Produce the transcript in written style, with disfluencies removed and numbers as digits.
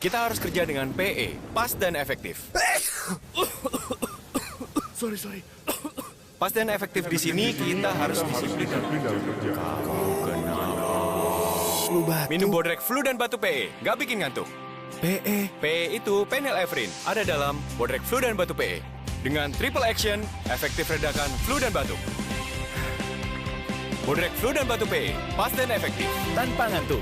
Kita harus kerja dengan PE, pas dan efektif. Sorry. Pas dan efektif di sini kita harus disiplin. Flu batuk. Minum Bodrek Flu dan Batu PE, nggak bikin ngantuk. PE. PE itu phenylephrine, ada dalam Bodrek Flu dan Batu PE. Dengan triple action, efektif redakan flu dan batuk. Bodrek Flu dan Batu PE, pas dan efektif, tanpa ngantuk.